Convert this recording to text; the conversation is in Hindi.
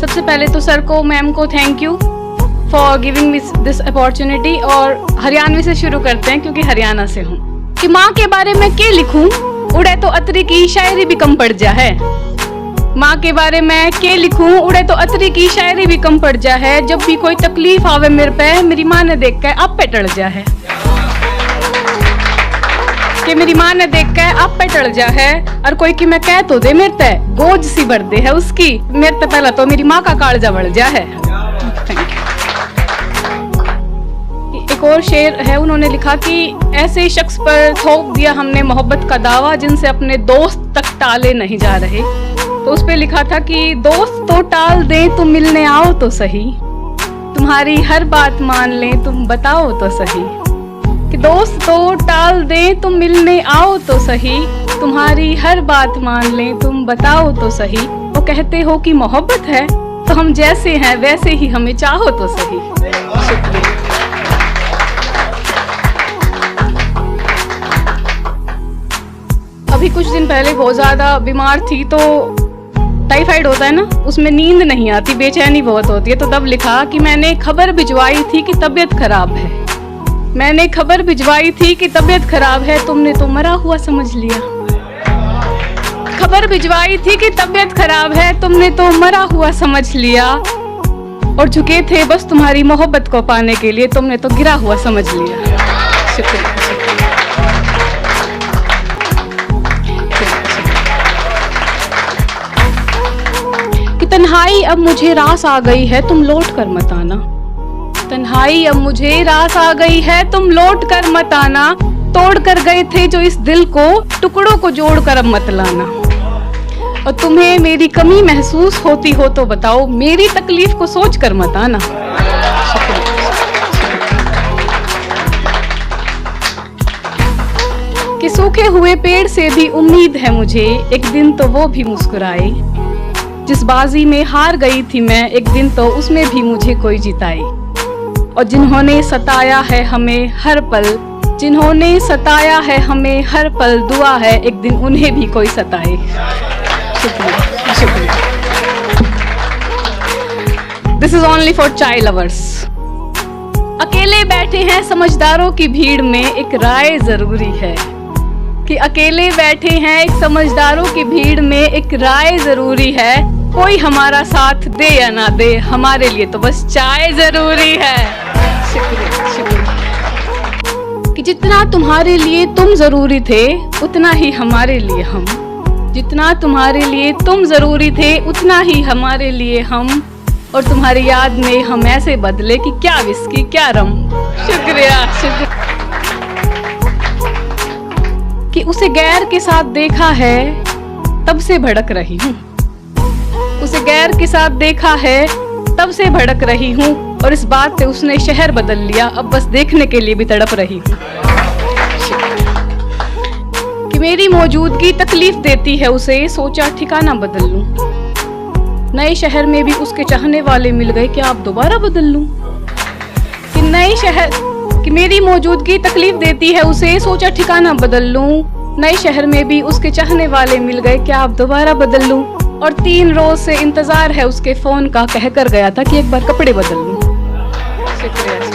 सबसे पहले तो सर को, मैम को thank you for giving me this opportunity. और हरियाणवी से शुरू करते हैं क्योंकि हरियाणा से हूँ। कि माँ के बारे में क्या लिखूं, उड़े तो अतरी की शायरी भी कम पड़ जा है। माँ के बारे में क्या लिखूं, उड़े तो अतरी की शायरी भी कम पड़ जा है। जब भी कोई तकलीफ आवे मेरे पे, मेरी माँ ने देख के आप पे टल जा है। कि मेरी माँ ने देख के आप पे टल जा है। और कोई की मैं कह तो दे मेरे ते गोज सी भर दे है उसकी, मेरे ते पहला तो मेरी माँ का कालजा बढ़ जा है। एक और शेर है, उन्होंने लिखा कि ऐसे शख्स पर थोप दिया हमने मोहब्बत का दावा, जिनसे अपने दोस्त तक टाले नहीं जा रहे। तो उस पे लिखा था कि दोस्त तो टाल दे तुम मिलने आओ तो सही, तुम्हारी हर बात मान ले तुम बताओ तो सही। कि दोस्त तो टाल दे तुम मिलने आओ तो सही, तुम्हारी हर बात मान ले तुम बताओ तो सही। वो कहते हो कि मोहब्बत है तो हम जैसे हैं वैसे ही हमें चाहो तो सही। शुक्रिया। अभी कुछ दिन पहले बहुत ज्यादा बीमार थी, तो टाइफाइड होता है ना, उसमें नींद नहीं आती, बेचैनी बहुत होती है। तो तब लिखा कि मैंने खबर भिजवाई थी कि तबीयत खराब है, मैंने खबर भिजवाई थी कि तबीयत खराब है, तुमने तो मरा हुआ समझ लिया। खबर भिजवाई थी कि तबीयत खराब है, तुमने तो मरा हुआ समझ लिया। और झुके थे बस तुम्हारी मोहब्बत को पाने के लिए, तुमने तो गिरा हुआ समझ लिया। शुक्रिया। तन्हाई अब मुझे रास आ गई है, तुम लौट कर मत आना। तन्हाई अब मुझे रास आ गई है, तुम लौट कर मत आना। तोड़ कर गए थे जो इस दिल को, टुकड़ों को जोड़ कर अब मत लाना। और तुम्हें मेरी कमी महसूस होती हो तो बताओ, मेरी तकलीफ को सोच कर मत आना। कि सूखे हुए पेड़ से भी उम्मीद है मुझे, एक दिन तो वो भी मुस्कुराए। जिस बाजी में हार गई थी मैं, एक दिन तो उसमें भी मुझे कोई जिताए। और जिन्होंने सताया है हमें हर पल, जिन्होंने सताया है हमें हर पल, दुआ है एक दिन उन्हें भी कोई सताए। शुक्रिया, शुक्रिया। दिस इज ओनली फॉर चाय लवर्स। अकेले बैठे हैं समझदारों की भीड़ में, एक राय जरूरी है। कि अकेले बैठे हैं एक समझदारों की भीड़ में, एक राय जरूरी है। कोई हमारा साथ दे या ना दे, हमारे लिए तो बस चाय जरूरी है। शुक्रिया, शुक्रिया। कि जितना तुम्हारे लिए तुम जरूरी थे, उतना ही हमारे लिए हम। जितना तुम्हारे लिए तुम जरूरी थे, उतना ही हमारे लिए हम। और तुम्हारी याद में हम ऐसे बदले कि क्या विस्की क्या रम। शुक्रिया, शुक्रिया। कि उसे गैर के साथ देखा है, तब से भड़क रही हूँ। उसे गैर के साथ देखा है, तब से भड़क रही हूँ। और इस बात पे उसने शहर बदल लिया, अब बस देखने के लिए भी तड़प रही हूँ। कि मेरी मौजूदगी तकलीफ देती है उसे, सोचा ठिकाना बदल लूं। नए शहर में भी उसके चाहने वाले मिल गए, क्या आप दोबारा बदल लूं। कि नए शहर कि मेरी मौजूदगी तकलीफ देती है उसे, सोचा ठिकाना बदल लूं। नए शहर में भी उसके चाहने वाले मिल गए, क्या आप दोबारा बदल लूं। और 3 रोज से इंतजार है उसके फोन का, कह कर गया था कि एक बार कपड़े बदल लूं। शुक्रिया।